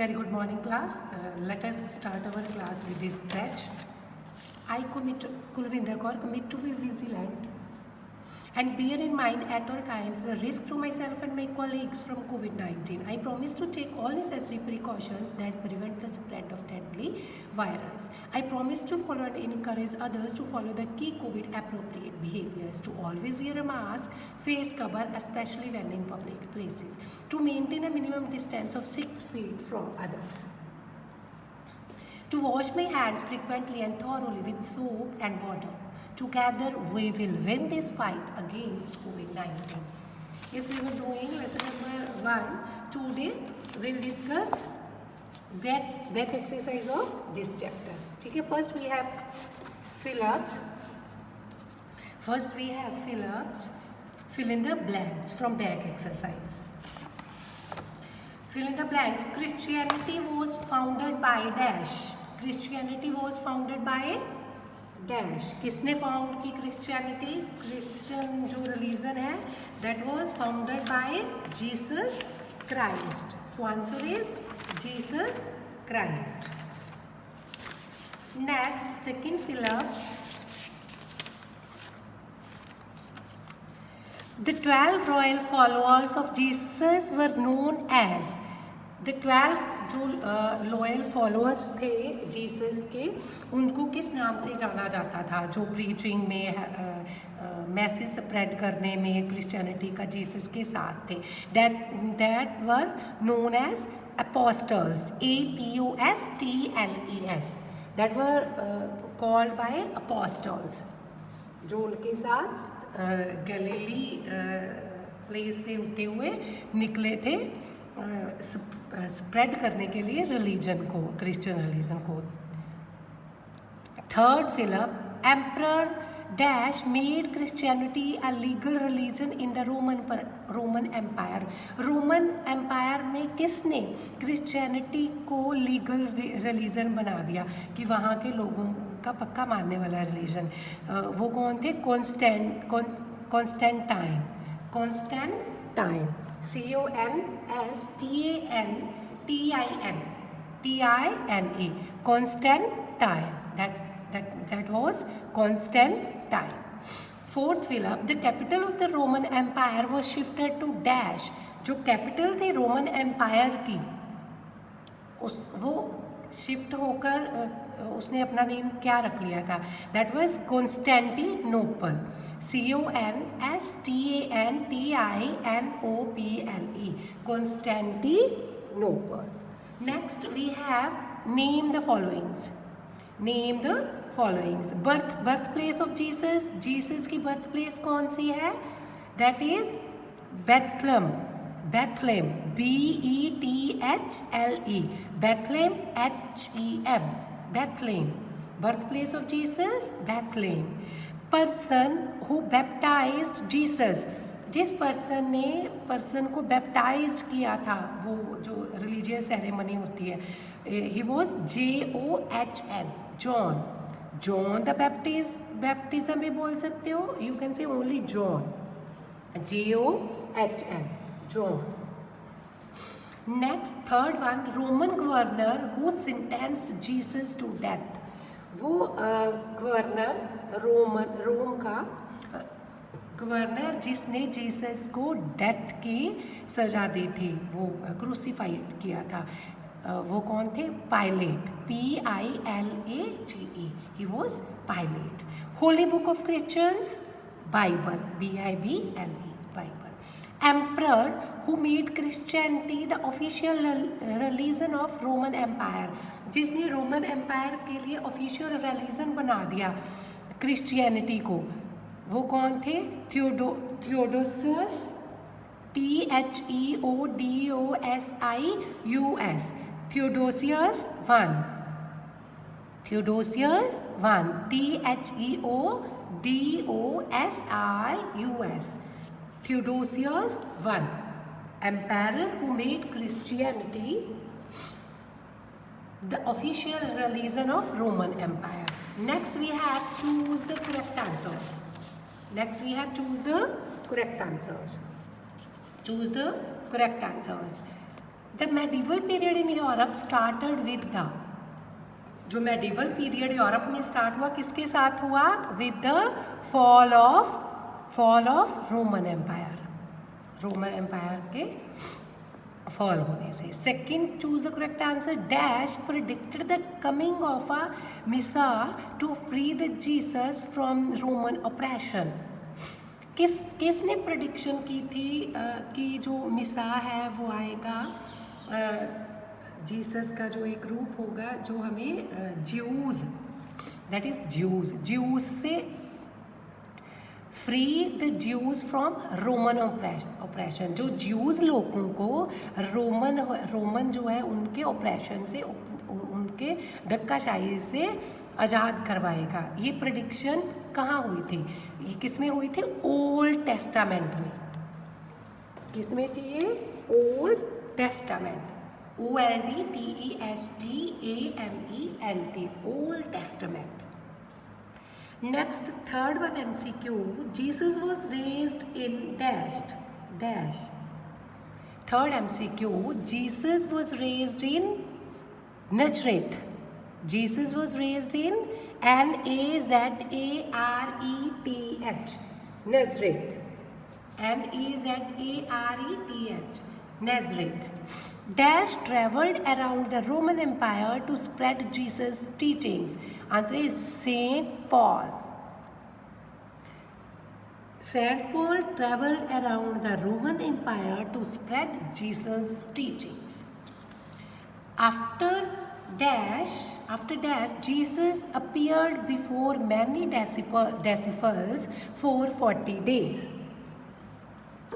Very good morning, class. Let us start our class with this pledge. I commit, Kulvinder Kaur, commit to be vigilant and bear in mind at all times the risk to myself and my colleagues from COVID-19. I promise to take all necessary precautions that prevent the spread of deadly virus. I promise to follow and encourage others to follow the key COVID appropriate behaviors, to always wear a mask, face cover, especially when in public places, to maintain a minimum distance of 6 feet from others, to wash my hands frequently and thoroughly with soap and water. Together we will win this fight against COVID-19. Yes, we were doing lesson number 1. Today we'll discuss back exercise of this chapter. Okay, first we have fill-ups. Fill in the blanks from back exercise. Fill in the blanks. Christianity was founded by dash. Christianity was founded by dash. किसने found की Christianity? Christian जो religion है that was founded by Jesus Christ. So answer is Jesus Christ. Next second fill up. The 12 royal followers of Jesus were known as. The 12 जो loyal followers थे Jesus के, उनको किस नाम से जाना जाता था? जो प्रीचिंग में मैसेज स्प्रेड करने में क्रिश्चियनिटी का जीसस के साथ थे, that were known as apostles. APOSTLES. That were called by apostles. जो उनके साथ गलीली प्लेस से होते हुए निकले थे स्प्रेड करने के लिए रिलीजन को, क्रिश्चियन रिलीजन को. Third fill up. Emperor dash made Christianity a legal religion in the Roman empire. Roman Empire में किसने क्रिश्चियनिटी को लीगल रिलीजन बना दिया कि वहाँ के लोगों का पक्का मानने वाला रिलीजन? वो कौन थे? Constantine. CONSTANTINE. Constantine. That was Constantine. Fourth fill-up. The capital of the Roman Empire was shifted to dash. जो कैपिटल थी रोमन एम्पायर की, वो शिफ्ट होकर उसने अपना नेम क्या रख लिया था? That was Constantinople. CONSTANTINOPLE. Constantinople. Next we have name the followings. Birth place of Jesus. Jesus की बर्थ प्लेस कौन सी है? That is Bethlehem. Bethlehem. BETHLE. Bethlehem. HEM. Bethlehem. Birthplace of Jesus, Bethlehem. Person who baptized Jesus. जिस person को baptised किया था, वो जो रिलीजियस सेरेमनी होती है, he was JOHN. John the baptism भी बोल सकते हो. You can say only John. JOHN. John. Next, third one, Roman governor who sentenced Jesus to death. वो गवर्नर रोम का गवर्नर जिसने जीसस को डेथ की सजा दी थी, वो क्रूसीफाइड किया था, वो कौन थे? Pilot. PILATE. He was Pilate. Holy Book of Christians, Bible. BIBLE. Bible. Emperor who made Christianity the official religion of Roman Empire. जिसने रोमन एम्पायर के लिए ऑफिशियल रिलीजन बना दिया क्रिश्चियनिटी को, वो कौन थे? Theodosius. THEODOSIUS. Theodosius I. THEODOSIUS Theodosius I, emperor who made Christianity the official religion of Roman Empire. Next we have choose the correct answers. Choose the correct answers. The medieval period in Europe started with the, जो medieval period Europe में start हुआ किसके साथ हुआ? With the fall of Roman empire, Roman empire के fall होने से। Second, choose the correct answer. Dash predicted the coming of a messiah to free the Jesus from Roman operation. किसने prediction की थी कि जो मिसा है वो आएगा, जीसस का जो एक रूप होगा जो हमें ज्यूज, दैट इज ज्यूज से free the Jews from Roman operation, जो ज्यूज लोगों को रोमन जो है उनके ऑपरेशन से, उनके धक्काशाही से आज़ाद करवाएगा। ये प्रेडिक्शन कहाँ हुई थी? ये किस में हुई थी? ओल्ड टेस्टामेंट में। किस में थी ये? Old testament, OLD TESTAMENT, old testament. Next, third one MCQ. Jesus was raised in dash. Third MCQ. Jesus was raised in Nazareth. Jesus was raised in Nazareth. Nazareth. Nazareth. Nazareth. Dash traveled around the Roman Empire to spread Jesus' teachings. Answer is Saint Paul. Saint Paul traveled around the Roman Empire to spread Jesus' teachings. After dash, Jesus appeared before many disciples for 40 days.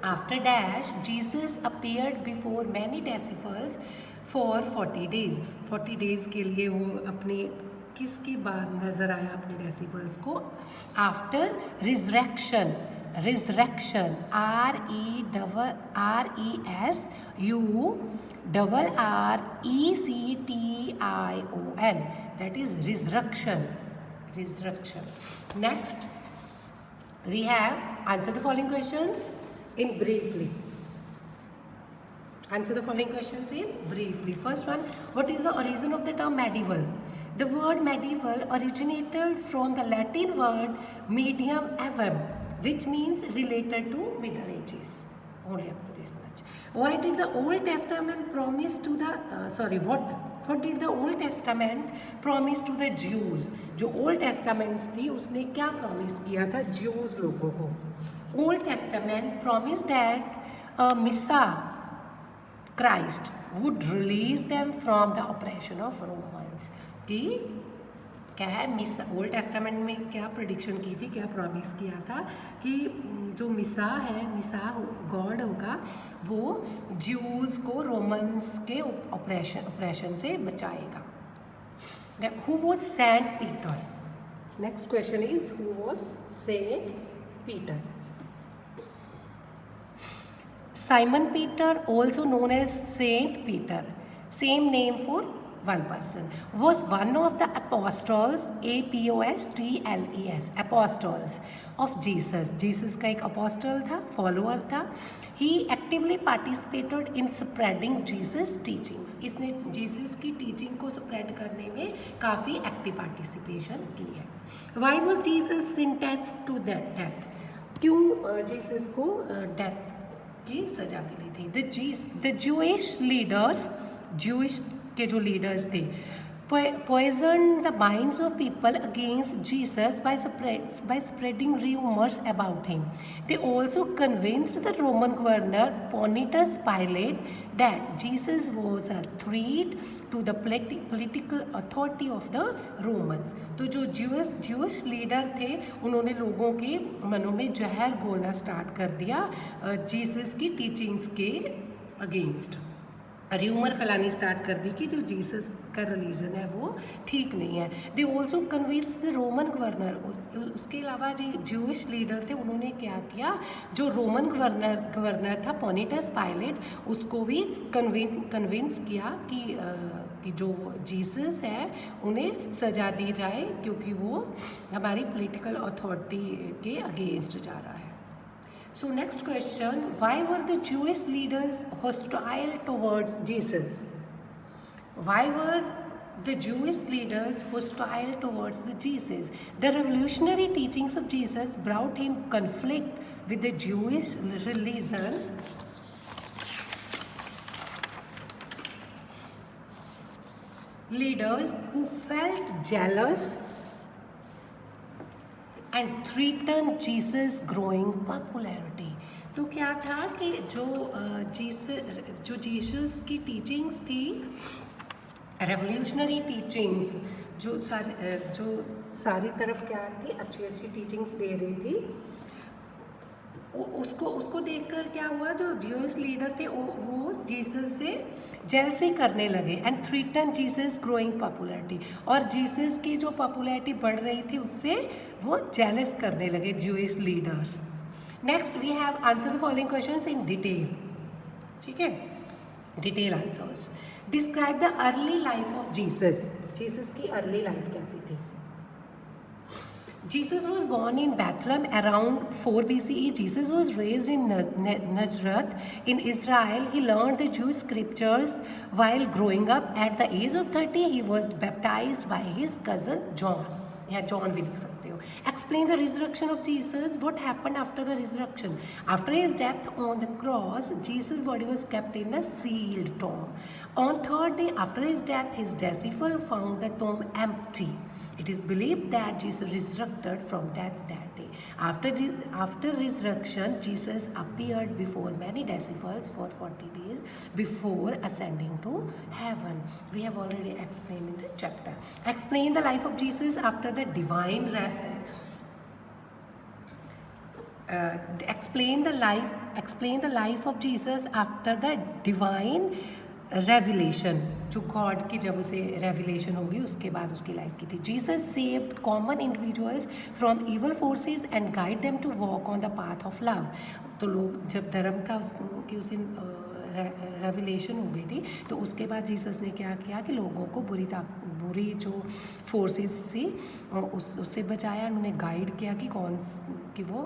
After dash, Jesus appeared before many disciples for 40 days. 40 days के लिए वो अपने किसके बाद नजर आया अपने disciples को? After resurrection, RESURRECTION, that is resurrection. Next, we have answer the following questions in briefly. Answer the following questions in briefly. First one, what is the origin of the term medieval? The word medieval originated from the Latin word medium evem, which means related to Middle Ages. Only up to this much. Why did the Old Testament promise to the what did the Old Testament promise to the Jews? जो Old Testament थी उसने क्या promise किया था Jews लोगों को? Old Testament promised that a Messiah, Christ, would release them from the oppression of Romans. कि क्या है ओल्ड टेस्टामेंट में क्या प्रेडिक्शन की थी, क्या प्रॉमिस किया था कि जो मिसा गॉड होगा वो ज्यूज को रोमन्स के ऑपरेशन से बचाएगा। Who was sent Peter? Next question is who was sent Peter? Simon Peter, also known as Saint Peter, same name for one person, was one of the apostles, APOSTLES, apostles of Jesus. Jesus का एक apostle था, follower था. He actively participated in spreading Jesus' teachings. इसने Jesus की teaching को spread करने में काफ़ी active participation की है. Why was Jesus sentenced to death? क्यों Jesus को death की सजा मिली थी? The Jewish leaders, Jewish के जो लीडर्स थे, poisoned the minds of people against Jesus by spreading rumors about him. They also convinced the Roman governor Pontius Pilate that Jesus was a threat to the political authority of the Romans. तो जो Jewish leader थे उन्होंने लोगों के मनों में जहर घोलना start कर दिया जीसस की टीचिंग्स के अगेंस्ट। र्यूमर फैलानी स्टार्ट कर दी कि जो जीसस का रिलीजन है वो ठीक नहीं है। They also convince the Roman governor, उसके अलावा जो ज्यूइश लीडर थे उन्होंने क्या किया, जो रोमन गवर्नर था पोनिटस पायलेट, उसको भी कन्विंस किया कि जो जीसस है उन्हें सजा दी जाए क्योंकि वो हमारी पॉलिटिकल अथॉरिटी के अगेंस्ट जा रहा है। So next question, why were the Jewish leaders hostile towards Jesus? Why were the Jewish leaders hostile towards the Jesus? The revolutionary teachings of Jesus brought him conflict with the Jewish religion. Leaders who felt jealous and threaten Jesus growing popularity. तो क्या था कि जो Jesus की teachings थी, revolutionary teachings, जो सारी तरफ क्या थी, अच्छी अच्छी टीचिंग्स दे रही थी, उसको देखकर क्या हुआ, जो ज्यूइश लीडर थे वो जीसस से जेलसी करने लगे and threaten Jesus growing popularity. और जीसस की जो पॉपुलैरिटी बढ़ रही थी उससे वो जेलस करने लगे Jewish leaders. Next we have answer the following questions in detail. ठीक है, detail answers. Describe the early life of Jesus. Jesus की अर्ली लाइफ कैसी थी? Jesus was born in Bethlehem around 4 BCE. Jesus was raised in Nazareth in Israel. He learned the Jewish scriptures while growing up. At the age of 30, he was baptized by his cousin John. Yeah, John भी लिख सकते हो. Explain the resurrection of Jesus. What happened after the resurrection? After his death on the cross, Jesus' body was kept in a sealed tomb. On third day after his death, his disciples found the tomb empty. It is believed that Jesus resurrected from death that day. After resurrection, Jesus appeared before many disciples for 40 days before ascending to heaven. We have already explained in the chapter. Explain the life of Jesus after the divine explain the life of Jesus after the divine revelation. जो God की जब उसे revelation होगी उसके बाद उसकी life की थी. Jesus saved common individuals from evil forces and guide them to walk on the path of love. तो लोग जब धर्म का उसकी उस दिन रेवलेशन हो गई थी तो उसके बाद जीसस ने क्या किया कि लोगों को बुरी जो फोर्सेस थी उससे बचाया. उन्होंने गाइड किया कि वो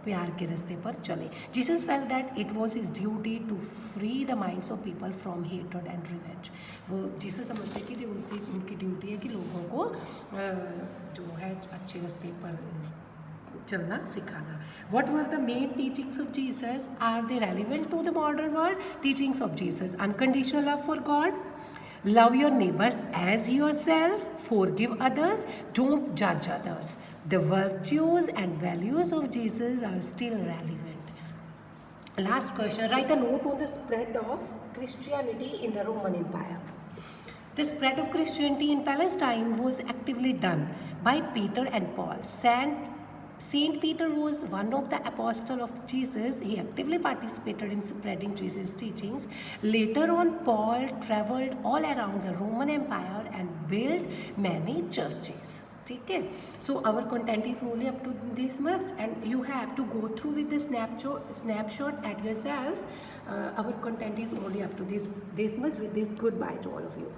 प्यार के रास्ते पर चले. Jesus felt that it was his duty to free the minds of people from hatred and revenge. वो जीसस समझते कि जो उनकी ड्यूटी है कि लोगों को जो है अच्छे रास्ते पर चलना सिखाना. What were the main teachings of Jesus? Are they relevant to the modern world? Teachings of Jesus: unconditional love for God, love your neighbors as yourself, forgive others, don't judge others. The virtues and values of Jesus are still relevant. Last question, write a note on the spread of Christianity in the Roman Empire. The spread of Christianity in Palestine was actively done by Peter and Paul. Saint Peter was one of the apostles of Jesus. He actively participated in spreading Jesus' teachings. Later on, Paul traveled all around the Roman Empire and built many churches. ठीक है, so our content is only up to this much and you have to go through with the snapshot at yourself. Our content is only up to this much. With this, goodbye to all of you.